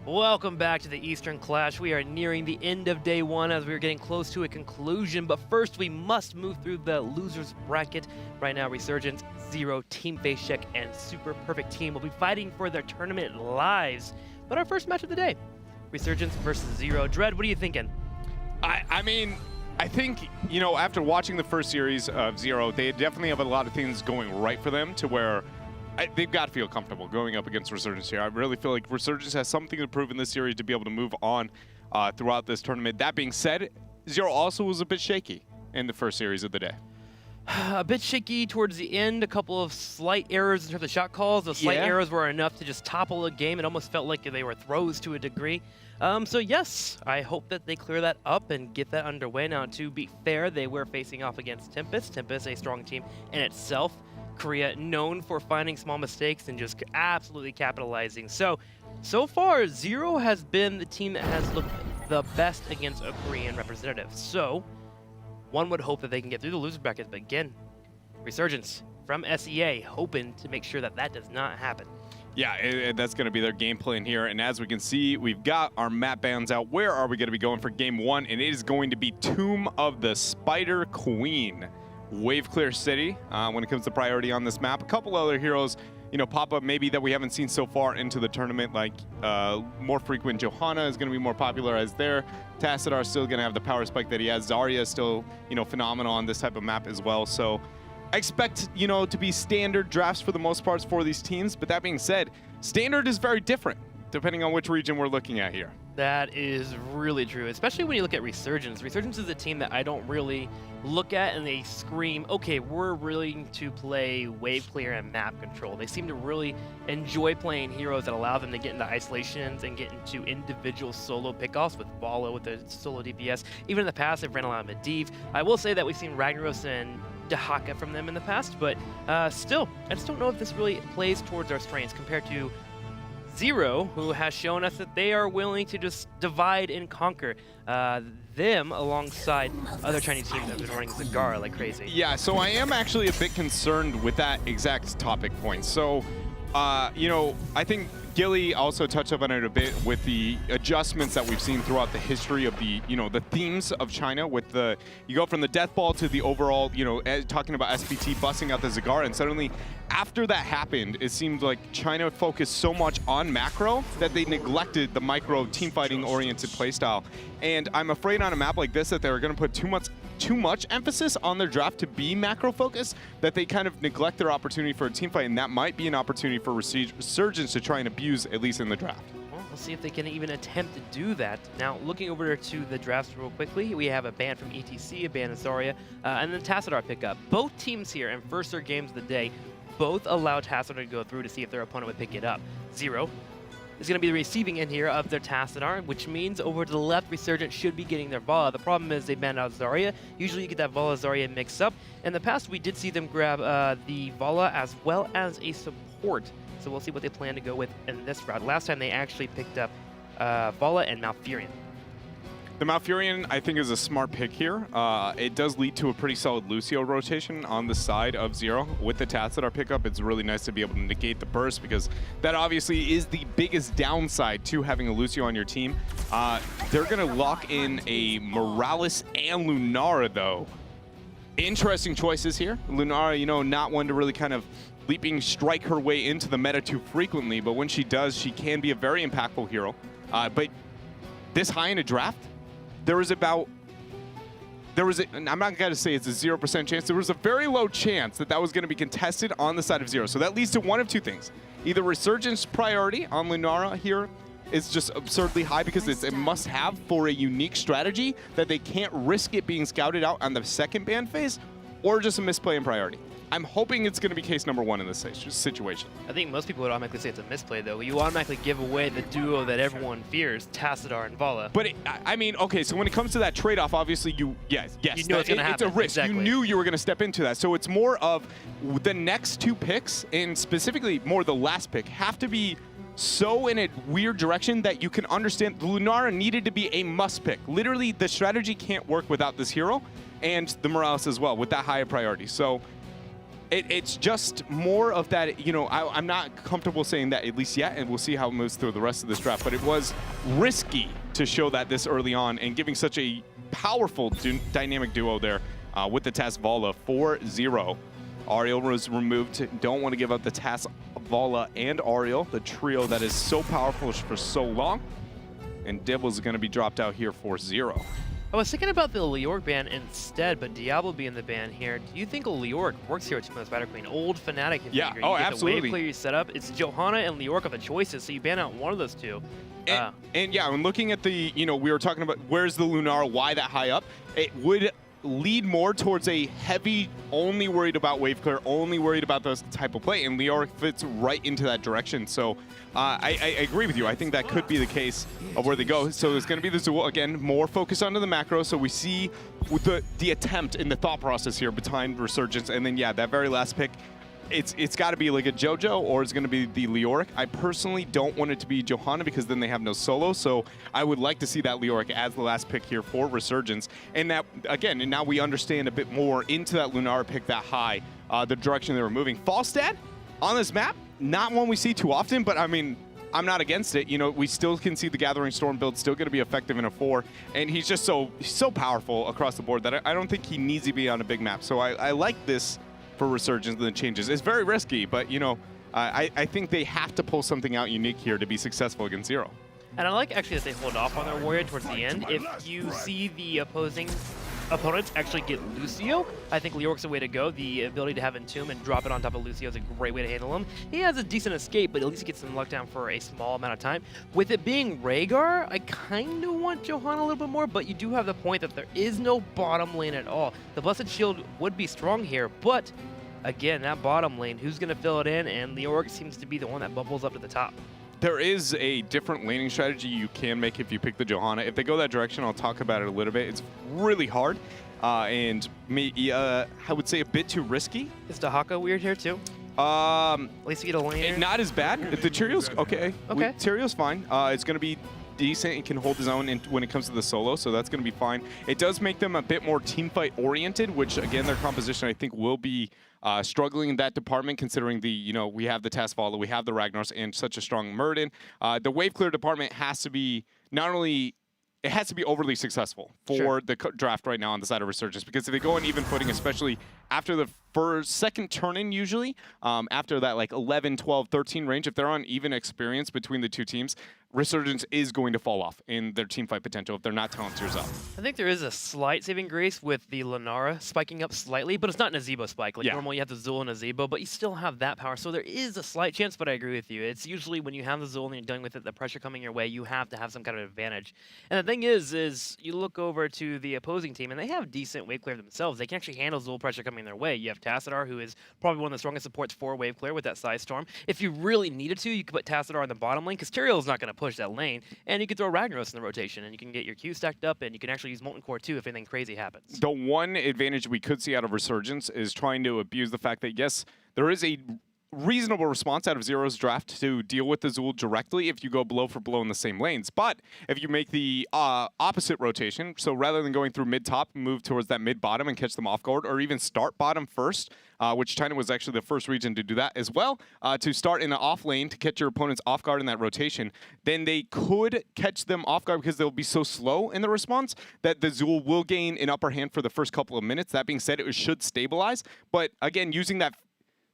Welcome back to the Eastern Clash. We are nearing the end of day one as we are getting close to a conclusion, but first we must move through the losers bracket. Right now, Resurgence, Zero, Team Face Check, and Super Perfect Team will be fighting for their tournament lives. But our first match of the day, Resurgence versus Zero. Dread, what are you thinking? I think, you know, after watching the first series of Zero, they definitely have a lot of things going right for them to where they've got to feel comfortable going up against Resurgence here. I really feel like Resurgence has something to prove in this series to be able to move on throughout this tournament. That being said, Zero also was a bit shaky in the first series of the day. A bit shaky towards the end, a couple of slight errors in terms of shot calls. Those slight errors were enough to just topple a game. It almost felt like they were throws to a degree. So yes, I hope that they clear that up and get that underway. Now, to be fair, they were facing off against Tempest. Tempest, a strong team in itself. Korea known for finding small mistakes and just absolutely capitalizing. So far, Zero has been the team that has looked the best against a Korean representative. So one would hope that they can get through the loser bracket, but again, Resurgence from SEA hoping to make sure that that does not happen. Yeah, that's going to be their game plan here. And as we can see, we've got our map bands out. Where are we going to be going for game one? And it is going to be Tomb of the Spider Queen. Wave Clear City when it comes to priority on this map. A couple other heroes, you know, pop up maybe that we haven't seen so far into the tournament, like more frequent Johanna is going to be more popularized there. Tassadar still going to have the power spike that he has. Zarya is still, you know, phenomenal on this type of map as well. So I expect, you know, to be standard drafts for the most parts for these teams. But that being said, standard is very different depending on which region we're looking at here. That is really true, especially when you look at Resurgence. Resurgence is a team that I don't really look at and they scream, okay, we're willing to play wave clear and map control. They seem to really enjoy playing heroes that allow them to get into isolations and get into individual solo pickoffs with Vala with the solo DPS. Even in the past, they've ran a lot of Medivh. I will say that we've seen Ragnaros and Dahaka from them in the past, but still, I just don't know if this really plays towards our strengths compared to Zero, who has shown us that they are willing to just divide and conquer them alongside other Chinese teams that have been running Zagara like crazy. Yeah, so I am actually a bit concerned with that exact topic point. So, you know, I think Gilly also touched up on it a bit with the adjustments that we've seen throughout the history of the, you know, the themes of China with the, you go from the death ball to the overall, you know, talking about SPT busting out the Zagara, and suddenly after that happened, it seemed like China focused so much on macro that they neglected the micro team fighting oriented playstyle. And I'm afraid on a map like this that they're going to put too much emphasis on their draft to be macro focused, that they kind of neglect their opportunity for a team fight, and that might be an opportunity for Resurgence to try and abuse, at least in the draft. Well, we'll see if they can even attempt to do that. Now, looking over to the drafts real quickly, we have a ban from ETC, a ban of Zarya, and then Tassadar pickup. Both teams here in first their games of the day both allow Tassadar to go through to see if their opponent would pick it up. Zero is going to be the receiving end here of their Tassadar, which means over to the left, Resurgence should be getting their Vala. The problem is they banned out Zarya. Usually you get that Vala-Zarya mix up. In the past, we did see them grab the Vala as well as a support. So we'll see what they plan to go with in this route. Last time they actually picked up Vala and Malfurion. The Malfurion, I think, is a smart pick here. It does lead to a pretty solid Lucio rotation on the side of Zero. With the Tassadar pickup, it's really nice to be able to negate the burst, because that obviously is the biggest downside to having a Lucio on your team. They're going to lock in a Morales and Lunara, though. Interesting choices here. Lunara, you know, not one to really kind of leaping strike her way into the meta too frequently, but when she does, she can be a very impactful hero. But this high in a draft, I'm not going to say it's a 0% chance. There was a very low chance that that was going to be contested on the side of Zero. So that leads to one of two things. Either Resurgence priority on Lunara here is just absurdly high because it's a must-have for a unique strategy that they can't risk it being scouted out on the second ban phase, or just a misplay in priority. I'm hoping it's going to be case number one in this situation. I think most people would automatically say it's a misplay, though. You automatically give away the duo that everyone fears, Tassadar and Vala. But, I mean, okay, so when it comes to that trade-off, obviously yes. You know it's going to happen. It's a risk. Exactly. You knew you were going to step into that. So it's more of the next two picks, and specifically more the last pick, have to be so in a weird direction that you can understand Lunara needed to be a must pick. Literally, the strategy can't work without this hero, and the Morales as well, with that higher priority. So It's just more of that, you know, I'm not comfortable saying that at least yet, and we'll see how it moves through the rest of this draft, but it was risky to show that this early on and giving such a powerful dynamic duo there with the TAS Vala 4-0. Ariel was removed. Don't want to give up the TAS Vala and Ariel, the trio that is so powerful for so long. And Dibble's going to be dropped out here 4-0. I was thinking about the Leoric ban instead, but Diablo being the ban here. Do you think Leoric works here with Team of the Spider Queen? Old Fnatic if yeah, you oh, get absolutely. the wave clear you set up. It's Johanna and Leoric are the choices, so you ban out one of those two. And yeah, when looking at the, you know, we were talking about where's the Lunara, why that high up, it would lead more towards a heavy, only worried about wave clear, only worried about this type of play, and Leoric fits right into that direction. So I agree with you. I think that could be the case of where they go. So there's going to be the Zool, again, more focus onto the macro. So we see with the attempt and the thought process here behind Resurgence, and then, yeah, that very last pick, it's got to be like a JoJo or it's going to be the Leoric. I personally don't want it to be Johanna because then they have no solo. So I would like to see that Leoric as the last pick here for Resurgence. And that, again, and now we understand a bit more into that Lunara pick that high, the direction they were moving. Falstad on this map, not one we see too often, but I mean, I'm not against it. You know, we still can see the Gathering Storm build still going to be effective in a 4, and he's just so powerful across the board that I don't think he needs to be on a big map. So I like this for Resurgence and the changes. It's very risky, but you know, I think they have to pull something out unique here to be successful against Zero. And I like actually that they hold off on their warrior towards the end. If you see the opposing opponents actually get Lucio, I think Leoric's the way to go. The ability to have Entomb and drop it on top of Lucio is a great way to handle him. He has a decent escape, but at least he gets some luck down for a small amount of time. With it being Rhaegar, I kind of want Johanna a little bit more, but you do have the point that there is no bottom lane at all. The Blessed Shield would be strong here, but again, that bottom lane, who's going to fill it in? And Leoric seems to be the one that bubbles up to the top. There is a different laning strategy you can make if you pick the Johanna. If they go that direction, I'll talk about it a little bit. It's really hard and I would say a bit too risky. Is Dahaka weird here too? At least you get a laner. Not as bad. If the Tyrion's okay. Tyrion's fine. It's going to be decent and can hold his own when it comes to the solo, so that's going to be fine. It does make them a bit more teamfight oriented, which again, their composition I think will be struggling in that department, considering the, you know, we have the TAS Vala, we have the Ragnars, and such a strong Murden. The wave clear department has to be not only, it has to be overly successful for the draft right now on the side of Resurgence, because if they go on even footing, especially after the second turn-in usually, after that like 11, 12, 13 range, if they're on even experience between the two teams, Resurgence is going to fall off in their team fight potential if they're not talent tiers up. I think there is a slight saving grace with the Lunara spiking up slightly, but it's not an Azebo spike. Like normally you have the Zul and Azebo, but you still have that power. So there is a slight chance, but I agree with you. It's usually when you have the Zul and you're dealing with it, the pressure coming your way, you have to have some kind of advantage. And the thing is you look over to the opposing team and they have decent wave clear themselves. They can actually handle Zul pressure coming their way. You have Tassadar, who is probably one of the strongest supports for wave clear with that size storm. If you really needed to, you could put Tassadar in the bottom lane because Tyrael's not going to push that lane, and you can throw Ragnaros in the rotation, and you can get your Q stacked up, and you can actually use Molten Core too if anything crazy happens. The one advantage we could see out of Resurgence is trying to abuse the fact that, yes, there is a reasonable response out of Zero's draft to deal with the Zul directly if you go blow for blow in the same lanes. But if you make the opposite rotation, so rather than going through mid-top, move towards that mid-bottom and catch them off guard, or even start bottom first, which China was actually the first region to do that as well, to start in the off lane to catch your opponents off guard in that rotation, then they could catch them off guard because they'll be so slow in the response that the Zul will gain an upper hand for the first couple of minutes. That being said, it should stabilize. But again, using that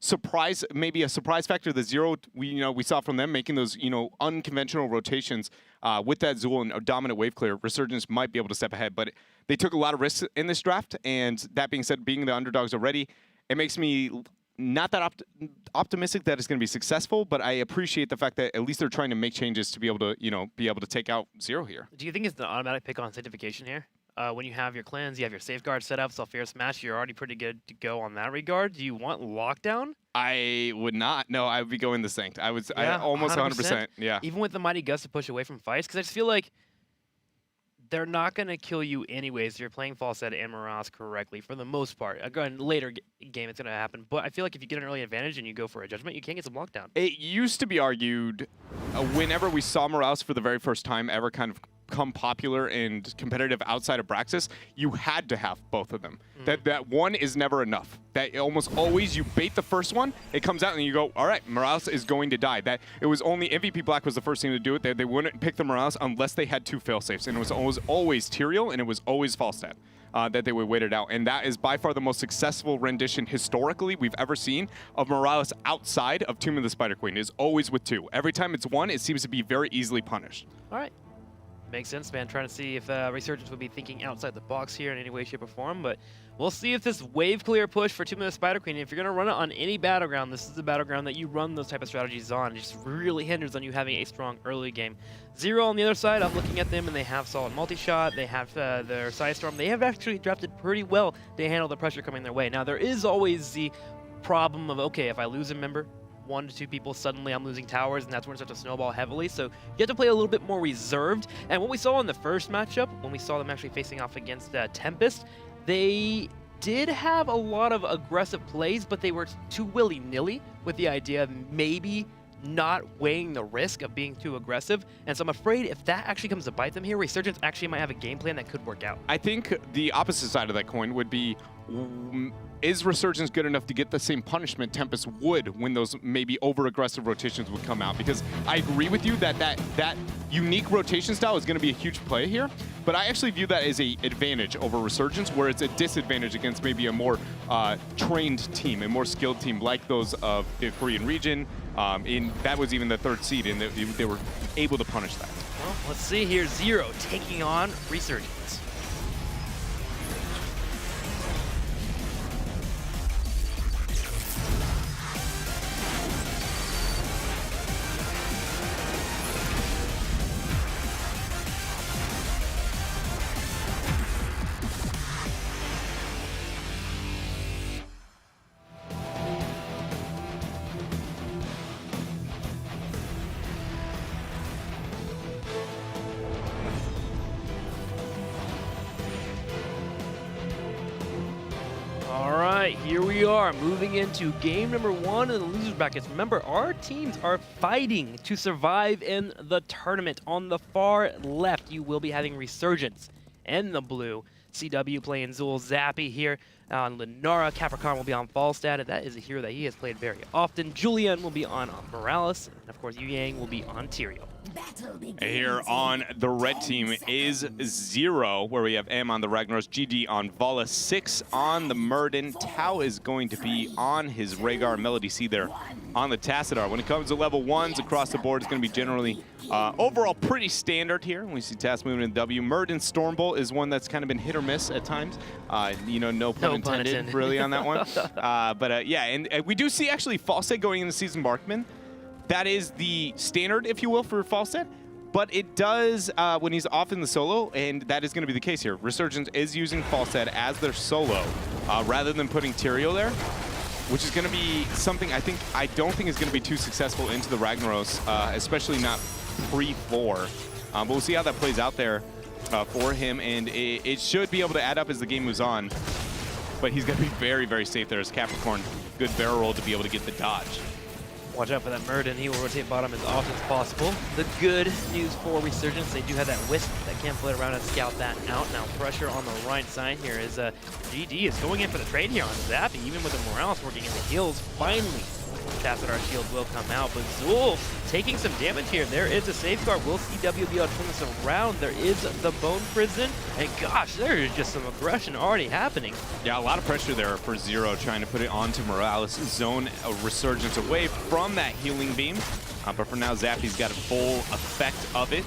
surprise, maybe a surprise factor, the Zero we saw from them making those unconventional rotations with that Zul and a dominant wave clear, Resurgence might be able to step ahead. But they took a lot of risks in this draft, and that being said, being the underdogs already, it makes me not that optimistic that it's going to be successful, but I appreciate the fact that at least they're trying to make changes to be able to take out Zero here. Do you think it's an automatic pick on sanctification here? When you have your cleanse, you have your safeguard set up, Sulfur Smash, you're already pretty good to go on that regard. Do you want lockdown? I would not. No, I would be going the Sanct. I almost 100%. Yeah. Even with the Mighty Gust to push away from fights, because I just feel like they're not going to kill you anyways. You're playing Falstad and Miraz correctly for the most part. Again, later game it's going to happen. But I feel like if you get an early advantage and you go for a judgment, you can get some lockdown. It used to be argued whenever we saw Miraz for the very first time ever kind of become popular and competitive outside of Braxis, you had to have both of them. That one is never enough. That almost always you bait the first one, it comes out and you go, all right, Morales is going to die. That it was only MVP Black was the first team to do it. They wouldn't pick the Morales unless they had 2 failsafes, and it was always Tyrael and it was always Falstad. That they would wait it out. And that is by far the most successful rendition historically we've ever seen of Morales outside of Tomb of the Spider Queen. It is always with 2. Every time it's 1, it seems to be very easily punished. All right. Makes sense, man. Trying to see if Resurgence would be thinking outside the box here in any way, shape, or form. But we'll see if this wave clear push for Tomb of the Spider Queen, if you're going to run it on any battleground, this is the battleground that you run those type of strategies on. It just really hinders on you having a strong early game. Zero on the other side, I'm looking at them, and they have solid multi-shot. They have their Side Storm. They have actually drafted pretty well to handle the pressure coming their way. Now, there is always the problem of, okay, if I lose a member, 1 to 2 people, suddenly I'm losing towers, and that's when it starts to snowball heavily. So you have to play a little bit more reserved. And what we saw in the first matchup, when we saw them actually facing off against Tempest, they did have a lot of aggressive plays, but they were too willy-nilly with the idea of maybe not weighing the risk of being too aggressive. And so I'm afraid if that actually comes to bite them here, Resurgence actually might have a game plan that could work out. I think the opposite side of that coin would be, is Resurgence good enough to get the same punishment Tempest would when those maybe over-aggressive rotations would come out? Because I agree with you that that unique rotation style is going to be a huge play here, but I actually view that as an advantage over Resurgence, where it's a disadvantage against maybe a more trained team, a more skilled team like those of the Korean region. That was even the 3rd seed, and they were able to punish that. Well, let's see here. Zero taking on Resurgence. Here we are, moving into game number 1 in the losers brackets. Remember, our teams are fighting to survive in the tournament. On the far left, you will be having Resurgence and the blue. CW playing Zul Zappy here on Lunara. Capricorn will be on Falstad. That is a hero that he has played very often. Julian will be on Morales. And of course, Yu Yang will be on Tyrael. Here on the red team is Zero, where we have M on the Ragnaros, GD on Vala, 6 on the Murden. Tau is going to be on his Rhaegar, Melody C there on the Tassadar. When it comes to level 1s across the board, it's going to be generally overall pretty standard here. We see Tas moving in W. Murden Stormbolt is one that's kind of been hit or miss at times. You know, no pun intended really on that one. Yeah, and we do see actually Falstad going into Season Markman. That is the standard, if you will, for Falstad. But it does when he's off in the solo, and that is going to be the case here. Resurgence is using Falstad as their solo rather than putting Tyrael there, which is going to be something I don't think is going to be too successful into the Ragnaros, especially not pre-4. But we'll see how that plays out there for him, and it should be able to add up as the game moves on. But he's going to be very, very safe there as Capricorn. Good barrel roll to be able to get the dodge. Watch out for that Murden. He will rotate bottom as often as possible. The good news for Resurgence, they do have that Wisp that can float around and scout that out. Now pressure on the right side here is GD is going in for the trade here on Zappy, even with the Morales working in the heals. Finally, Tassadar shield will come out, but Zul taking some damage here. There is a safeguard. Will CW be able to turn this around? There is the Bone Prison, and gosh, there is just some aggression already happening. Yeah, a lot of pressure there for Zero, trying to put it onto Morales, zone a Resurgence away from that healing beam. But for now, Zappy's got a full effect of it.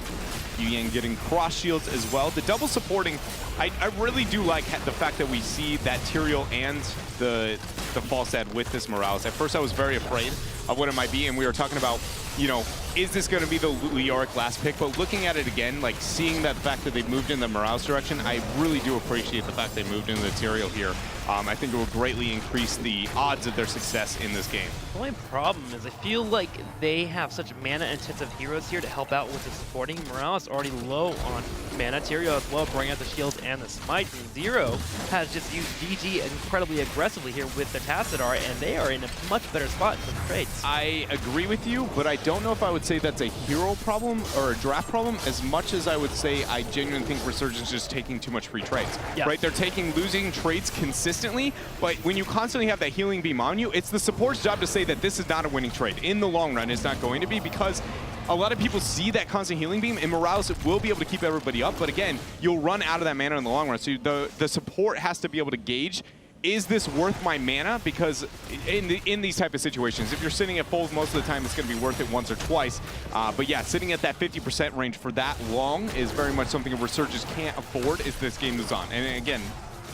Yu Yang getting cross shields as well. The double supporting, I really do like the fact that we see that Tyrael and the Falstad with this Morales. At first I was very afraid of what it might be, and we were talking about, you know, is this going to be the Leoric last pick? But looking at it again, like seeing that fact that they moved in the Morales direction, I really do appreciate the fact they moved into the Tyrael here. I think it will greatly increase the odds of their success in this game. The only problem is I feel like they have such mana-intensive heroes here to help out with the supporting. Morales already low on mana. Tyrael as well, bringing out the shields and the smites. And Zero has just used GG incredibly aggressively here with the Tassadar, and they are in a much better spot for the trades. I agree with you, but I don't know if I would would say that's a hero problem or a draft problem as much as I would say I genuinely think Resurgence is just taking too much free trades. Yeah. Right? They're taking losing trades consistently, but when you constantly have that healing beam on you, it's the support's job to say that this is not a winning trade. In the long run, it's not going to be, because a lot of people see that constant healing beam, and Morales will be able to keep everybody up, but again, you'll run out of that mana in the long run. So the support has to be able to gauge, is this worth my mana? Because in these type of situations, if you're sitting at full most of the time, it's going to be worth it once or twice. But yeah, sitting at that 50% range for that long is very much something a Resurgence can't afford if this game moves on. And again,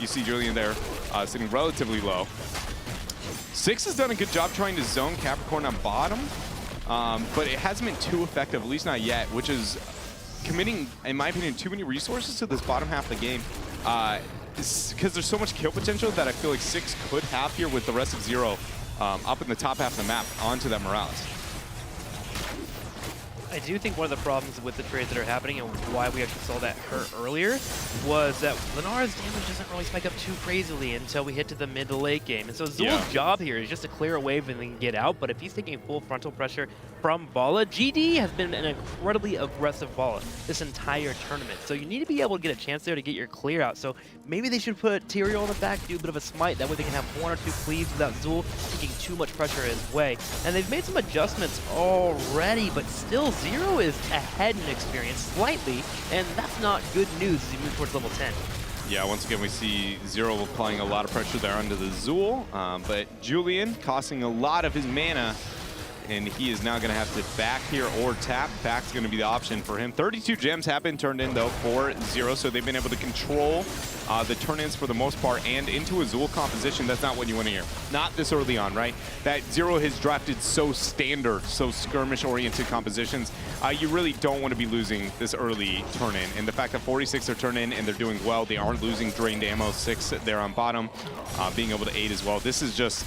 you see Julian there sitting relatively low. Six has done a good job trying to zone Capricorn on bottom, but it hasn't been too effective, at least not yet, which is committing, in my opinion, too many resources to this bottom half of the game. Because there's so much kill potential that I feel like Six could have here with the rest of Zero up in the top half of the map onto that Morales. I do think one of the problems with the trades that are happening and why we actually saw that hurt earlier was that Lenara's damage doesn't really spike up too crazily until we hit to the mid to late game. And so Zul's job here is just to clear a wave and then get out, but if he's taking full frontal pressure from Bala, GD has been an incredibly aggressive Bala this entire tournament. So you need to be able to get a chance there to get your clear out. So maybe they should put Tyrael on the back, do a bit of a smite, that way they can have 1 or 2 cleaves without Zul taking too much pressure his way. And they've made some adjustments already, but still Zero is ahead in experience slightly, and that's not good news as you move towards level 10. Yeah, once again, we see Zero applying a lot of pressure there onto the Zul, but Julian costing a lot of his mana, and he is now going to have to back here or tap. Back's going to be the option for him. 32 gems have been turned in, though, for Zero, so they've been able to control the turn-ins for the most part, and into a Zul composition. That's not what you want to hear. Not this early on, right? That Zero has drafted so standard, so skirmish-oriented compositions. You really don't want to be losing this early turn-in. And the fact that 46 are turn-in and they're doing well, they aren't losing drained ammo. 6 there on bottom, being able to aid as well. This is just...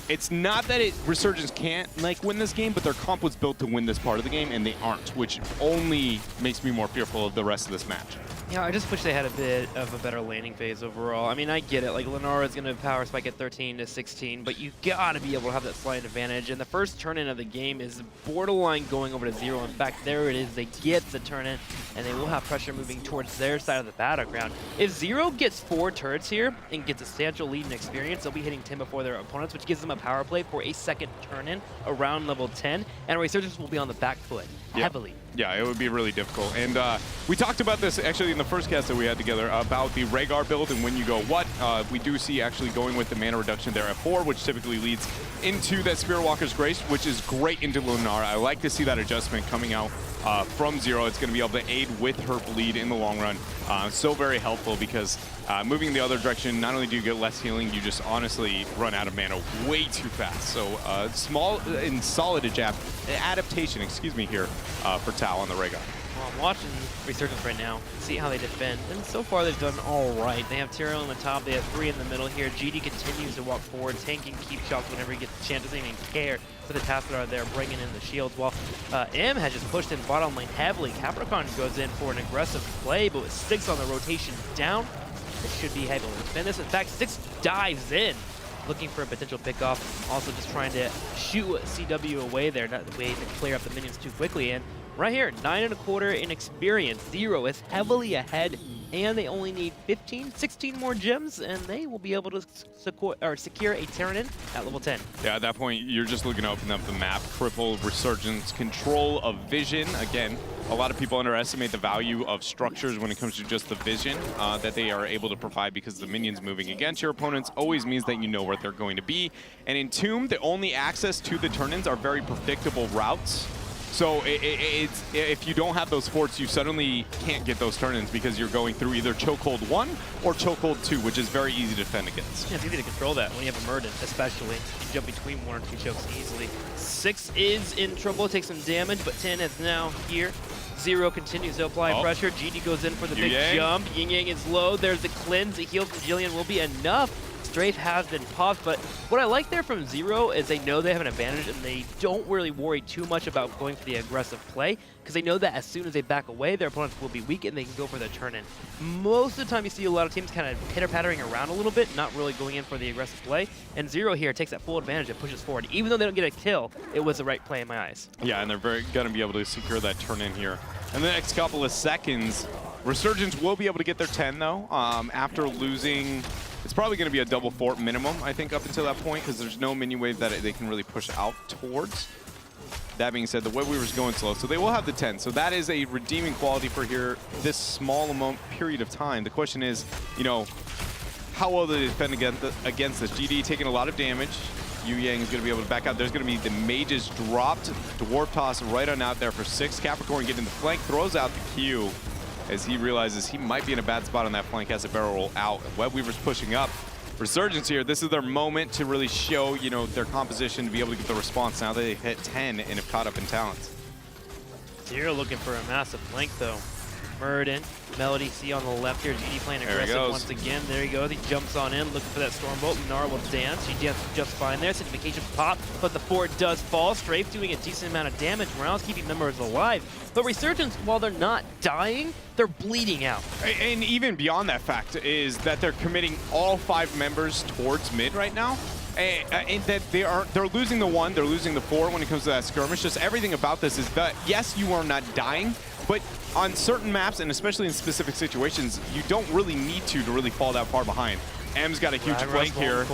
It's not that Resurgence can't win this game, but their comp was built to win this part of the game, and they aren't, which only makes me more fearful of the rest of this match. Yeah, I just wish they had a bit of a better laning phase overall. I mean, I get it. Like, Lenara's going to power spike at 13 to 16, but you got to be able to have that slight advantage. And the first turn-in of the game is borderline going over to Zero. In fact, there it is. They get the turn-in, and they will have pressure moving towards their side of the battleground. If Zero gets 4 turrets here and gets a substantial lead in experience, they'll be hitting 10 before their opponents, which gives them a power play for a second turn-in around level 10. And Resurgence will be on the back foot heavily. Yeah, it would be really difficult. And we talked about this actually in the first cast that we had together about the Rhaegar build and when you go what. We do see actually going with the mana reduction there at 4, which typically leads into that Spirit Walker's Grace, which is great into Lunara. I like to see that adjustment coming out from Zero. It's going to be able to aid with her bleed in the long run. So very helpful because moving in the other direction, not only do you get less healing, you just honestly run out of mana way too fast. So small and solid adaptation, excuse me, here for Tau on the Rhaegar. Well, I'm watching Resurgence right now, see how they defend, and so far they've done all right. They have Tyrael on the top, they have 3 in the middle here. GD continues to walk forward, tanking keep shots whenever he gets the chance, doesn't even care for the tasks that are there, bringing in the shields, while M has just pushed in bottom lane heavily. Capricorn goes in for an aggressive play, but with 6 on the rotation down, it should be able to defend this. In fact, 6 dives in, looking for a potential pickoff, also just trying to shoot CW away there, not the way to clear up the minions too quickly. And right here, 9.25 in experience. Zero is heavily ahead, and they only need 16 more gems, and they will be able to secure a turn-in at level 10. Yeah, at that point, you're just looking to open up the map, cripple Resurgence, control of vision. Again, a lot of people underestimate the value of structures when it comes to just the vision that they are able to provide, because the minions moving against your opponents always means that you know where they're going to be. And in Tomb, the only access to the turn-ins are very predictable routes. So if you don't have those forts, you suddenly can't get those turn-ins because you're going through either Chokehold 1 or Chokehold 2, which is very easy to defend against. Yeah, it's easy to control that when you have a Murden, especially. You jump between 1 or 2 chokes easily. 6 is in trouble, takes some damage, but 10 is now here. Zero continues to apply pressure. GD goes in for the big jump. Yin Yang is low. There's the cleanse. The heal from Jillian will be enough Strafe has been popped, but what I like there from Zero is they know they have an advantage and they don't really worry too much about going for the aggressive play because they know that as soon as they back away, their opponents will be weak and they can go for their turn-in. Most of the time you see a lot of teams kind of pitter-pattering around a little bit, not really going in for the aggressive play, and Zero here takes that full advantage and pushes forward. Even though they don't get a kill, it was the right play in my eyes. Yeah, and they're going to be able to secure that turn-in here. In the next couple of seconds, Resurgence will be able to get their 10, though, after losing. It's probably going to be a double fort minimum, I think, up until that point, because there's no mini wave that they can really push out towards. That being said, the web weaver's going slow, so they will have the 10. So that is a redeeming quality for here this small period of time. The question is, you know, how well do they defend against this? GD taking a lot of damage. Yu Yang is going to be able to back out. There's going to be the mages dropped. Dwarf toss right on out there for 6. Capricorn getting the flank, throws out the Q as he realizes he might be in a bad spot on that flank, has a barrel roll out. Web Weaver's pushing up. Resurgence here, this is their moment to really show, you know, their composition, to be able to get the response now that they've hit 10 and have caught up in talents. Zero looking for a massive flank though. Murden, Melody C on the left here. GD playing aggressive once again. There he goes. He jumps on in, looking for that Stormbolt. Lunara will dance. She dances just fine there. Certification pop, but the fort does fall. Strafe doing a decent amount of damage. Morales keeping members alive. But Resurgence, while they're not dying, they're bleeding out. And even beyond that fact is that they're committing all 5 members towards mid right now. And that they're losing the 1, they're losing the 4 when it comes to that skirmish. Just everything about this is that, yes, you are not dying, but on certain maps, and especially in specific situations, you don't really need to really fall that far behind. M's got a huge flank here.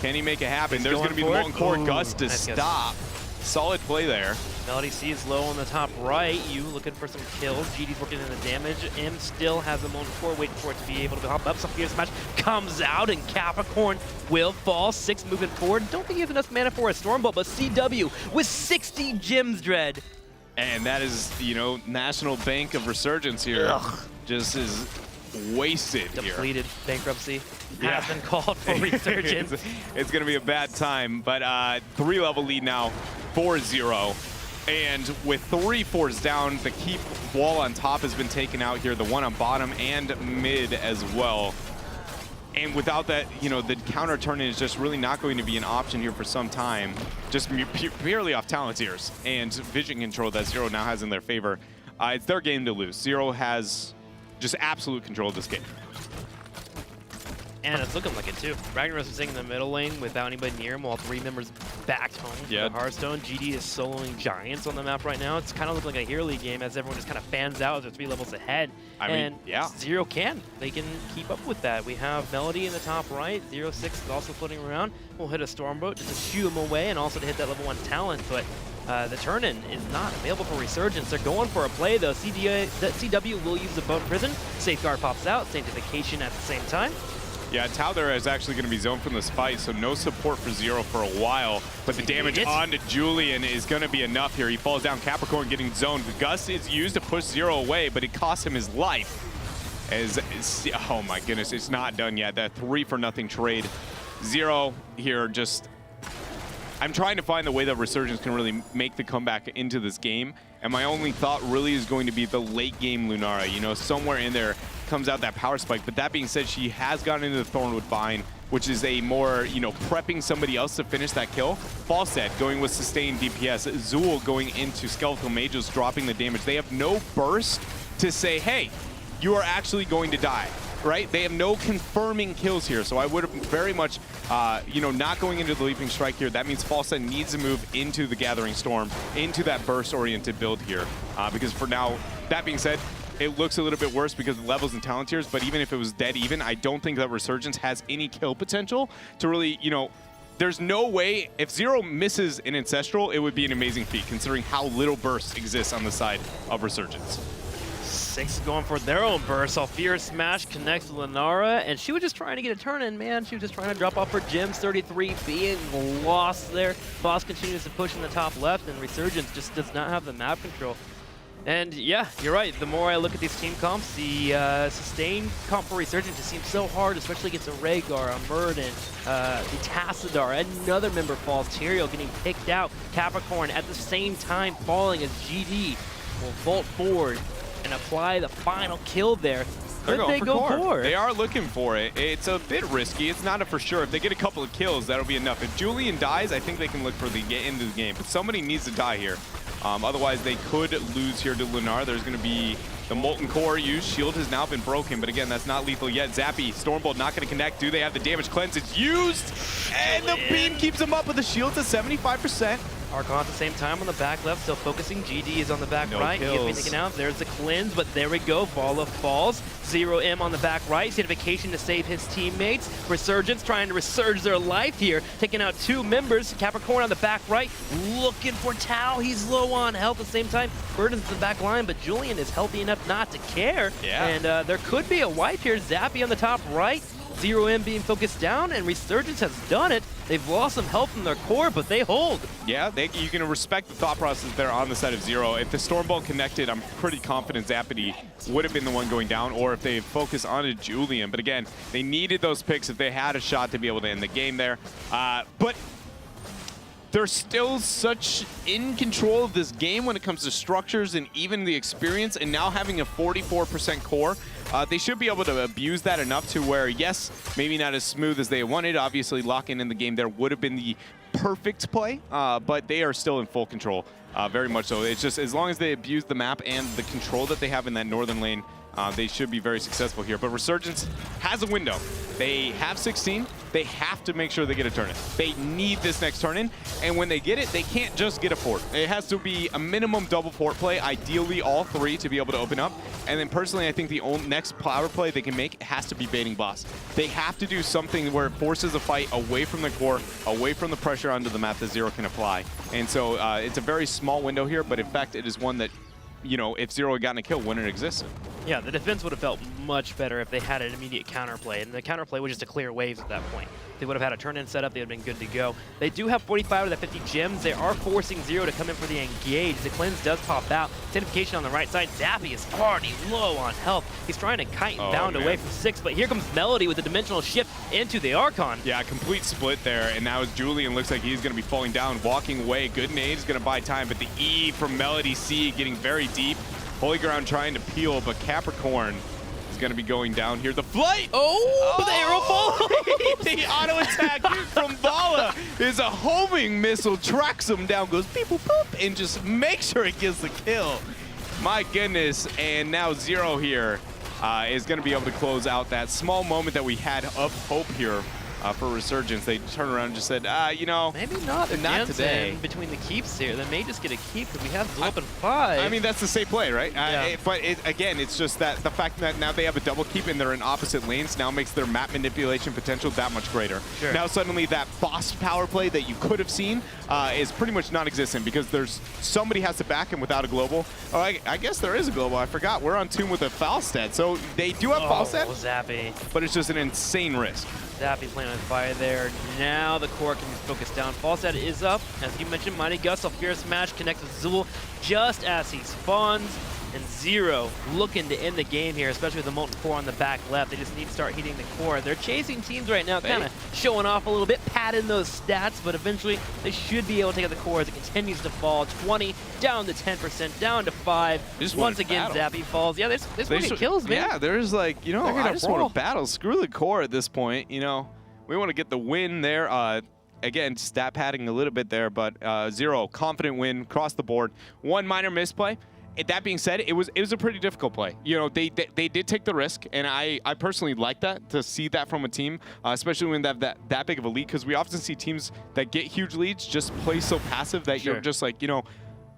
Can he make it happen? There's going to be the Molten Core Gust to stop. Solid play there. Melody C is low on the top right. You looking for some kills. GD's working in the damage. M still has the Molten Core waiting for it to be able to hop up. Sophia Smash comes out and Capricorn will fall. 6 moving forward. Don't think he has enough mana for a Stormbolt, but CW with 60 gems, Dread. And that is, you know, National Bank of Resurgence here. Ugh. Just is wasted here. Depleted bankruptcy has been called for Resurgence. It's going to be a bad time, but 3-level lead now for Zero. And with 3 forts down, the keep wall on top has been taken out here, the one on bottom and mid as well. And without that, you know, the counter turn is just really not going to be an option here for some time. Just purely off Talonteers and vision control that Zero now has in their favor. It's their game to lose. Zero has just absolute control of this game. And it's looking like it too. Ragnaros is sitting in the middle lane without anybody near him while 3 members backed home to Hearthstone. GD is soloing Giants on the map right now. It's kind of looking like a Hero League game as everyone just kind of fans out as they're 3 levels ahead. I mean, Zero can. They can keep up with that. We have Melody in the top right. 0-6 is also floating around. We'll hit a Stormbolt just to shoo him away and also to hit that level 1 talent. But the turn-in is not available for Resurgence. They're going for a play though. CW will use the Bone Prison. Safeguard pops out. Sanctification at the same time. Yeah, Tau there is actually going to be zoned from this fight, so no support for Zero for a while. But the damage onto Julian is going to be enough here. He falls down, Capricorn getting zoned. The Gust is used to push Zero away, but it costs him his life. Oh my goodness, it's not done yet. That 3-for-0 trade. Zero here just... I'm trying to find the way that Resurgence can really make the comeback into this game. And my only thought really is going to be the late game Lunara. You know, somewhere in there comes out that power spike. But that being said, she has gotten into the Thornwood Vine, which is a more, you know, prepping somebody else to finish that kill. Falset going with sustained DPS. Zool going into Skeletal Mages, dropping the damage. They have no burst to say, hey, you are actually going to die. Right? They have no confirming kills here, so I would have very much, you know, not going into the Leaping Strike here. That means Falset needs to move into the Gathering Storm, into that burst-oriented build here. Because for now, that being said, it looks a little bit worse because of the levels and talent tiers, but even if it was dead even, I don't think that Resurgence has any kill potential to really, you know, there's no way, if Zero misses an Ancestral, it would be an amazing feat, considering how little burst exists on the side of Resurgence. 6 going for their own burst. Alfira Smash connects with Lunara, and she was just trying to get a turn in, man. She was just trying to drop off her gems. 33 being lost there. Boss continues to push in the top left, and Resurgence just does not have the map control. And yeah, you're right. The more I look at these team comps, the sustained comp for Resurgence just seems so hard, especially against a Rhaegar, a Murden, the Tassadar, another member falls. Tyrael getting picked out. Capricorn at the same time falling as GD will vault forward and apply the final kill there. Could they go core? They are looking for it. It's a bit risky. It's not a for sure. If they get a couple of kills, that'll be enough. If Julian dies, I think they can look for the end of the game. But somebody needs to die here. Otherwise, they could lose here to Lunar. There's going to be the Molten Core used. Shield has now been broken, but again, that's not lethal yet. Zappy, Stormbolt not going to connect. Do they have the damage cleanse? It's used, and the beam keeps him up with the shield to 75%. Archon at the same time on the back left, still focusing. GD is on the back right. He gets me taken out. There's the cleanse, but there we go. Vala falls. 0M on the back right. Certification to save his teammates. Resurgence trying to resurge their life here. Taking out 2 members. Capricorn on the back right. Looking for Tau. He's low on health at the same time. Burden's the back line, but Julian is healthy enough not to care. Yeah. And there could be a wipe here. Zappy on the top right. 0M being focused down, and Resurgence has done it. They've lost some health from their core, but they hold. Yeah, you can respect the thought process there on the side of Zero. If the Stormbolt connected, I'm pretty confident Zappity would have been the one going down, or if they focus on a Julian. But again, they needed those picks if they had a shot to be able to end the game there. But they're still such in control of this game when it comes to structures and even the experience, and now having a 44% core, they should be able to abuse that enough to where, yes, maybe not as smooth as they wanted. Obviously, locking in the game there would have been the perfect play, but they are still in full control, very much so. It's just as long as they abuse the map and the control that they have in that northern lane, they should be very successful here. But Resurgence has a window. They have 16. They have to make sure they get a turn-in. They need this next turn-in, and when they get it, they can't just get a fort. It has to be a minimum double fort play, ideally all 3 to be able to open up. And then personally, I think the next power play they can make has to be baiting boss. They have to do something where it forces a fight away from the core, away from the pressure onto the map that Zero can apply. And so it's a very small window here, but in fact, it is one that, you know, if Zero had gotten a kill, wouldn't exist. Yeah, the defense would have felt much better if they had an immediate counterplay, and the counterplay was just to clear waves at that point. They would have had a turn-in setup, they would have been good to go. They do have 45 of the 50 gems. They are forcing Zero to come in for the engage. The cleanse does pop out. Certification on the right side. Zappy is already low on health. He's trying to kite and bound away from 6, but here comes Melody with the dimensional shift into the Archon. Yeah, complete split there, and now as Julian looks like he's going to be falling down, walking away. Good nade is going to buy time, but the E from Melody C getting very deep. Holy Ground trying to peel, but Capricorn is going to be going down here. The flight! The arrow fall! The auto attack from Vala is a homing missile, tracks him down, goes beep boop boop, and just makes sure it gets the kill. My goodness, and now Zero here is going to be able to close out that small moment that we had of hope here. For Resurgence. They turned around and just said, you know, maybe not. Not today. Between the keeps here, they may just get a keep because we have Blue up in 5. I mean, that's the safe play, right? Yeah. But again, it's just that the fact that now they have a double keep and they're in opposite lanes now makes their map manipulation potential that much greater. Sure. Now suddenly that boss power play that you could have seen is pretty much non-existent because there's somebody has to back him without a global. Oh, I guess there is a global. I forgot. We're on tune with a Falstad. So they do have Falstad, Zappy. but it's just an insane risk. Zappy playing on fire there. Now the core can be focused down. Falstad is up. As you mentioned, Mighty Gus, a fierce match connects with Zul just as he spawns. And Zero looking to end the game here, especially with the Molten Core on the back left. They just need to start hitting the core. They're chasing teams right now, kind of showing off a little bit, padding those stats, but eventually they should be able to take out the core as it continues to fall. 20 down to 10%, down to 5. Once again, Zappy falls. Yeah, there's plenty of kills, man. Yeah, there's like, you know, I just want to battle. Screw the core at this point, you know. We want to get the win there. Again, stat padding a little bit there, but Zero, confident win across the board. One minor misplay. That being said, it was a pretty difficult play. You know, they did take the risk, and I personally like that, to see that from a team, especially when they have that big of a lead, because we often see teams that get huge leads just play so passive that you're just like, you know,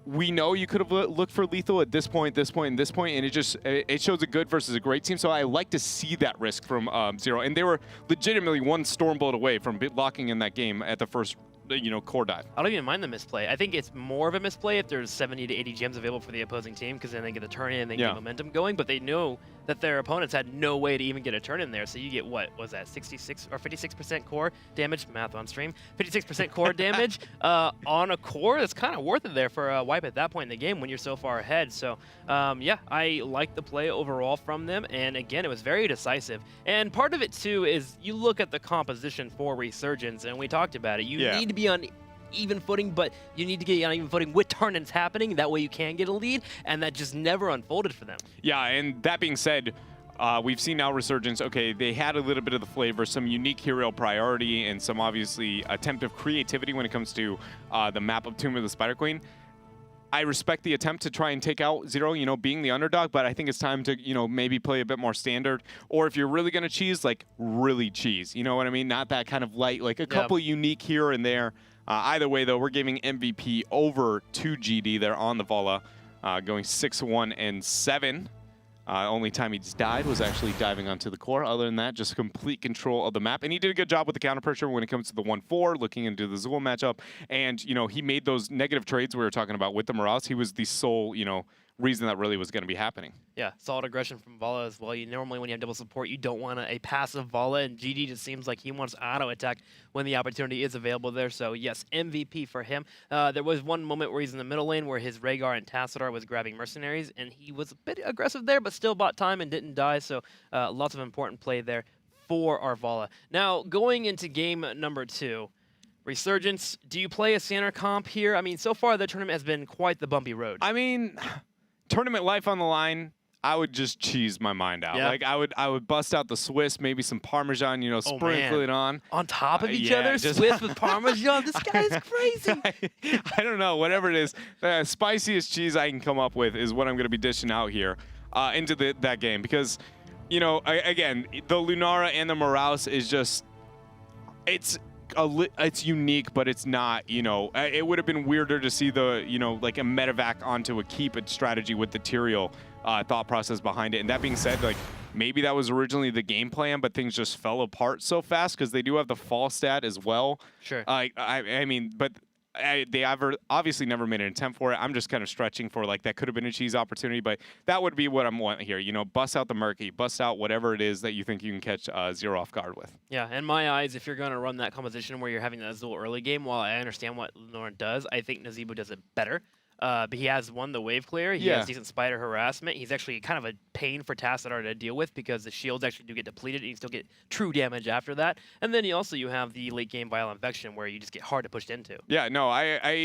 we know you could have looked for lethal at this point, this point, and this point, and it shows a good versus a great team. So I like to see that risk from Zero, and they were legitimately one Stormbolt away from locking in that game at the first, you know, core dive. I don't even mind the misplay. I think it's more of a misplay if there's 70 to 80 gems available for the opposing team, because then they get the turn in and they get momentum going, but they know that their opponents had no way to even get a turn in there. So you get, what was that, 66 or 56% core damage, math on stream, 56% core damage on a core. That's kind of worth it there for a wipe at that point in the game when you're so far ahead. So yeah, I like the play overall from them, and again, it was very decisive. And part of it too is you look at the composition for Resurgence, and we talked about it. You need to be on even footing, but you need to get on even footing with turn-ins happening. That way you can get a lead, and that just never unfolded for them. Yeah, and that being said, we've seen now Resurgence, okay, they had a little bit of the flavor, some unique hero priority, and some obviously attempt of creativity when it comes to the map of Tomb of the Spider Queen. I respect the attempt to try and take out Zero, you know, being the underdog, but I think it's time to, you know, maybe play a bit more standard. Or if you're really going to cheese, like, really cheese. You know what I mean? Not that kind of light, like a couple unique here and there. Either way, though, we're giving MVP over to GD there on the Vala, going 6-1 and 7. Only time he's died was actually diving onto the core. Other than that, just complete control of the map. And he did a good job with the counter pressure when it comes to the 1-4, looking into the Zul matchup. And, you know, he made those negative trades we were talking about with the Morales. He was the sole, you know, reason that really was going to be happening. Yeah, solid aggression from Vala as well. You normally, when you have double support, you don't want a passive Vala, and GD just seems like he wants auto attack when the opportunity is available there. So yes, MVP for him. There was one moment where he's in the middle lane where his Rhaegar and Tassadar was grabbing mercenaries, and he was a bit aggressive there, but still bought time and didn't die. So lots of important play there for our Vala. Now going into game number 2. Resurgence, do you play a standard comp here? I mean, so far the tournament has been quite the bumpy road. I mean, tournament life on the line, I would just cheese my mind out. Yeah. Like I would bust out the Swiss, maybe some Parmesan, you know, sprinkle it on. On top of each yeah, other, just Swiss with Parmesan. This guy is crazy. I don't know, whatever it is. The spiciest cheese I can come up with is what I'm going to be dishing out here into that game. Because, you know, again, the Lunara and the Morales is just, it's unique, but it's not, you know, it would have been weirder to see the, you know, like a medevac onto a keep it strategy with the Tyrael thought process behind it. And that being said, like, maybe that was originally the game plan, but things just fell apart so fast because they do have the fall stat as well. Sure. I mean, but they obviously never made an attempt for it. I'm just kind of stretching for, like, that could have been a cheese opportunity, but that would be what I'm wanting here. You know, bust out the Murky, bust out whatever it is that you think you can catch Zero off guard with. Yeah, in my eyes, if you're going to run that composition where you're having that Azul early game, while I understand what Lenore does, I think Nazeebo does it better. But he has won the wave clear. He has decent spider harassment. He's actually kind of a pain for Tassadar to deal with because the shields actually do get depleted and you still get true damage after that. And then you have the late game violent infection where you just get hard to push into. Yeah, no, I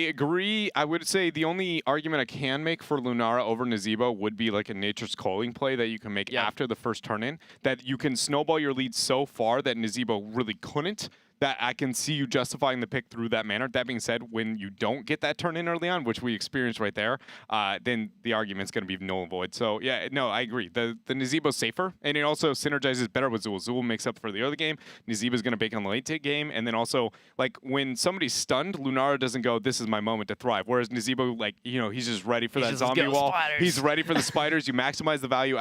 agree. I would say the only argument I can make for Lunara over Nazeebo would be like a Nature's Calling play that you can make after the first turn-in, that you can snowball your lead so far that Nazeebo really couldn't, that I can see you justifying the pick through that manner. That being said, when you don't get that turn in early on, which we experienced right there, then the argument's going to be null and void. So yeah, no, I agree. The Nazeebo's safer, and it also synergizes better with Zul. Zul makes up for the early game. Nazeebo's going to bake on the late game, and then also, like, when somebody's stunned, Lunara doesn't go, this is my moment to thrive. Whereas Nazeebo, like, you know, he's just ready for that zombie wall. Spiders. He's ready for the spiders. You maximize the value